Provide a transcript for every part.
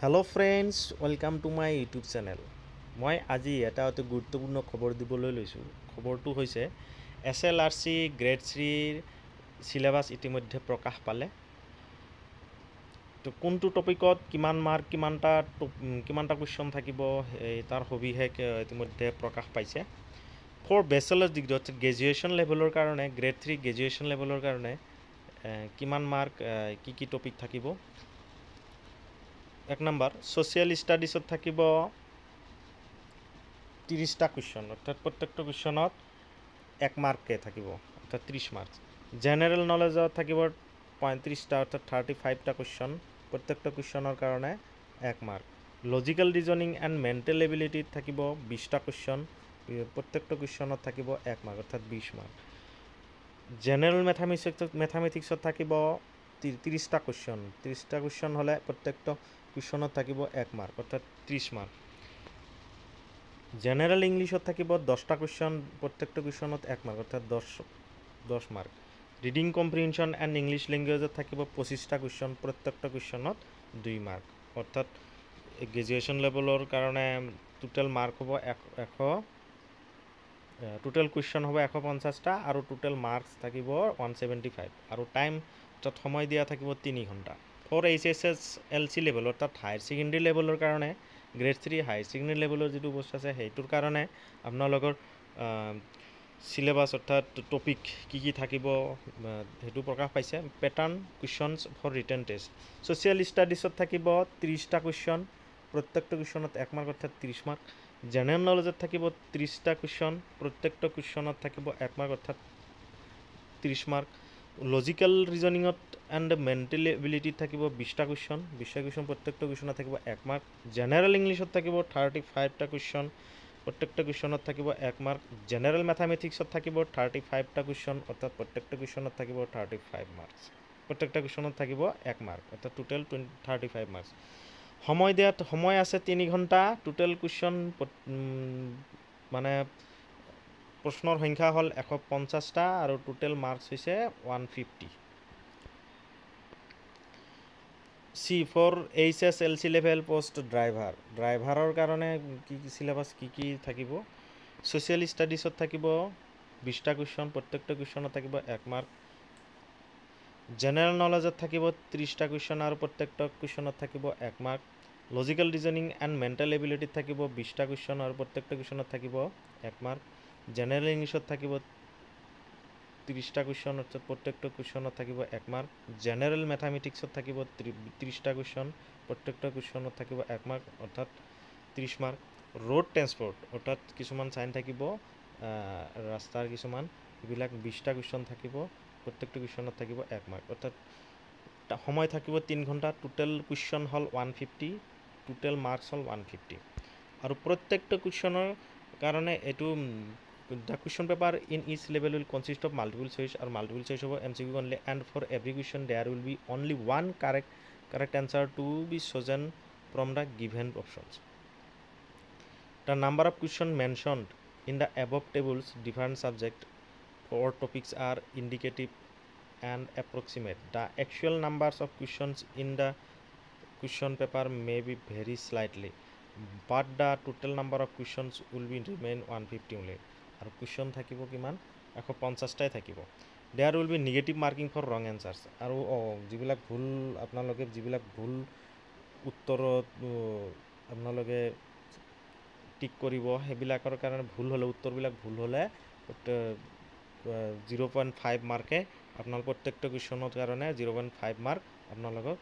Hello' friends, welcome to my YouTube channel. মই আজি এটা অতি গুৰুত্বপূৰ্ণ খবৰ দিবলৈ লৈছোঁ। খবৰটো হৈছে SLRC গ্ৰেড 3ৰ চিলেবাছ ইতিমধ্যে প্ৰকাশ পালে। তো কোনটো টপিকত কিমান মাৰ্ক কিমানটা কুৱেশ্যন থাকিব তাৰ সবিশেষ ইতিমধ্যে প্ৰকাশ পাইছে। ফৰ বেচেলাৰ ডিগ্ৰী অৰ্থাৎ গ্ৰেজুৱেশ্যন লেভেলৰ কাৰণে গ্ৰেড 3 গ্ৰেজুৱেশ্যন লেভেলৰ কাৰণে কিমান মাৰ্ক কি টপিক থাকিব। এক নম্বৰ ছ'চিয়েল ষ্টাডিজত থাকিব 30টা কুৱেশ্যন, অৰ্থাৎ প্ৰত্যেকটো কুৱেশ্যনত 1 মাৰ্ককৈ থাকিব, অৰ্থাৎ 30 মাৰ্ক। জেনেৰেল নলেজত থাকিব 35টা, অৰ্থাৎ 35টা কুৱেশ্যন, প্ৰত্যেকটো কুৱেশ্যনৰ কাৰণে 1 mark. Logical reasoning and mental এবিলিটিত থাকিব 20টা কুৱেশ্যন, প্ৰত্যেকটো কুৱেশ্যনত থাকিব 1 মাৰ্ক, অৰ্থাৎ 20 মাৰ্ক। জেনেৰেল মেথামেটিক্সত থাকিব 30টা কুৱেশ্যন, 30টা কুৱেশ্যন হ'লে প্ৰত্যেকটো কুৱেশ্যনত থাকিব 1 মাৰ্ক, অৰ্থাৎ 30 মাৰ্ক। জেনেৰেল ইংলিছত থাকিব 10টা কুৱেশ্যন, প্ৰত্যেকটো কুৱেশ্যনত 1 মাৰ্ক, অৰ্থাৎ 10 mark. Reading comprehension and English লেংগুৱেজত থাকিব 25টা কুৱেশ্যন, প্ৰত্যেকটো কুৱেশ্যনত 2 মাৰ্ক, অৰ্থাৎ গ্ৰেজুৱেশ্যন লেভেলৰ কাৰণে টোটেল মাৰ্ক হ'ব 100, টোটেল কুৱেশ্যন হ'ব 150টা আৰু টোটেল মাৰ্কছ থাকিব 175 আৰু টাইম অৰ্থাৎ সময় দিয়া থাকিব 3 ঘণ্টা। ফৰ HSLC লেভেল অৰ্থাৎ হায়াৰ ছেকেণ্ডেৰী লেভেলৰ কাৰণে গ্ৰেড 3 হায়াৰ ছেকেণ্ডেৰী লেভেলৰ যিটো বস্তু আছে সেইটোৰ কাৰণে আপোনালোকৰ চিলেবাছ অৰ্থাৎ টপিক কি থাকিব সেইটো প্ৰকাশ পাইছে। Pattern questions for written test. Social ষ্টাডিজত থাকিব 30টা কুৱেশ্যন, প্ৰত্যেকটো কুৱেশ্যনত 1 মাৰ্ক, অৰ্থাৎ 30 মাৰ্ক। জেনেৰেল নলেজত থাকিব 30টা কুৱেশ্যন, প্ৰত্যেকটো কুৱেশ্যনত থাকিব 1 মাৰ্ক, অৰ্থাৎ 30 মাৰ্ক। লজিকেল ৰিজনিঙত এণ্ড মেণ্টেল এবিলিটিত থাকিব 20টা কুৱেশ্যন, 20টা কুৱেশ্যন, প্ৰত্যেকটো কুৱেশ্যনত থাকিব 1 মাৰ্ক। জেনেৰেল ইংলিছত থাকিব 35টা কুৱেশ্যন, প্ৰত্যেকটো কুৱেশ্যনত থাকিব 1 মাৰ্ক। জেনেৰেল মেথামেটিক্সত থাকিব 35টা কুৱেশ্যন, অৰ্থাৎ প্ৰত্যেকটো কুৱেশ্যনত থাকিব 35 মাৰ্কছ, প্ৰত্যেকটা কুৱেশ্যনত থাকিব 1 মাৰ্ক, অৰ্থাৎ টোটেল 35 মাৰ্কছ। সময় আছে 3 ঘণ্টা। টোটেল কুৱেশ্যন মানে প্ৰশ্নৰ সংখ্যা হ'ল 150টা আৰু টোটেল মাৰ্কছ হৈছে 150। See for HSLC level post ড্ৰাইভাৰৰ কাৰণে কি চিলেবাছ কি থাকিব। ছ'চিয়েল ষ্টাডিজত থাকিব 20টা কুৱেশ্যন, প্ৰত্যেকটো কুৱেশ্যনত থাকিব 1 মাৰ্ক। জেনেৰেল নলেজত থাকিব 30টা কুৱেশ্যন আৰু প্ৰত্যেকটো কুৱেশ্যনত থাকিব 1 mark. Logical reasoning and mental এবিলিটিত থাকিব 20টা কুৱেশ্যন আৰু প্ৰত্যেকটো কুৱেশ্যনত থাকিব 1 মাৰ্ক। জেনেৰেল ইংলিছত থাকিব 30টা কুৱেশ্যন, অৰ্থাৎ প্ৰত্যেকটো কুৱেশ্যনত থাকিব 1 মাৰ্ক। জেনেৰেল মেথামেটিক্সত থাকিব 30টা কুৱেশ্যন, প্ৰত্যেকটো কুৱেশ্যনত থাকিব 1 মাৰ্ক, অৰ্থাৎ 30 মাৰ্ক। ৰোড ট্ৰেন্সপৰ্ট অৰ্থাৎ কিছুমান চাইন থাকিব ৰাস্তাৰ কিছুমান, এইবিলাক 20টা কুৱেশ্যন থাকিব, প্ৰত্যেকটো কুৱেশ্যনত থাকিব 1 মাৰ্ক, অৰ্থাৎ সময় থাকিব 3 ঘণ্টা। টোটেল কুৱেশ্যন হ'ল 150, টোটেল মাৰ্কছ হ'ল 150 আৰু প্ৰত্যেকটো কুৱেশ্যনৰ কাৰণে এইটো the question paper in each level will consist of multiple choice or multiple choice of MCQ only, and for every question there will be only one correct answer to be chosen from the given options. The number of questions mentioned in the above tables different subject or topics are indicative and approximate. The actual numbers of questions in the question paper may be vary slightly, but the total number of questions will be remain 150 only. আৰু question থাকিব কিমান 150টাই থাকিব। There will be negative marking for wrong answers, আৰু যিবিলাক ভুল আপোনালোকে ভুল উত্তৰত আপোনালোকে টিক কৰিব, সেইবিলাকৰ কাৰণে ভুল হ'লে উত্তৰবিলাক ভুল হ'লে 0.5 মাৰ্কে আপোনালোকৰ প্ৰত্যেকটো কুৱেশ্যনৰ কাৰণে 0.5 মাৰ্ক আপোনালোকক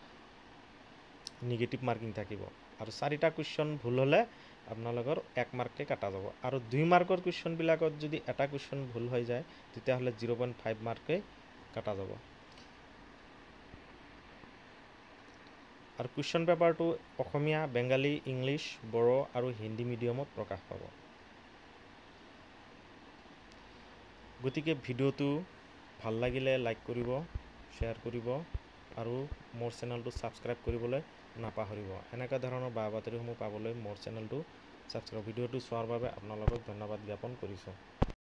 নিগেটিভ মাৰ্কিং থাকিব। আৰু 4টা কুৱেশ্যন ভুল হ'লে আপোনালোকৰ 1 মাৰ্ককৈ কাটা যাব, আৰু 2 মাৰ্কৰ কুৱেশ্যনবিলাকত যদি এটা কুৱেশ্যন ভুল হৈ যায় তেতিয়াহ'লে 0.5 মাৰ্ককৈ কাটা যাব। আৰু কুৱেশ্যন পেপাৰটো অসমীয়া, বেংগালী, ইংলিছ, বড়ো আৰু হিন্দী মিডিয়ামত প্ৰকাশ পাব। গতিকে ভিডিঅ'টো ভাল লাগিলে লাইক কৰিব, শ্বেয়াৰ কৰিব আৰু মোৰ চেনেলটো ছাবস্ক্ৰাইব কৰিবলৈ নাপাহৰিব। এনেকুৱা ধৰণৰ বাতৰিসমূহ পাবলৈ মোৰ চেনেলটো ছাবস্ক্ৰাইব। ভিডিঅ'টো চোৱাৰ বাবে আপোনালোকক ধন্যবাদ জ্ঞাপন কৰিছোঁ।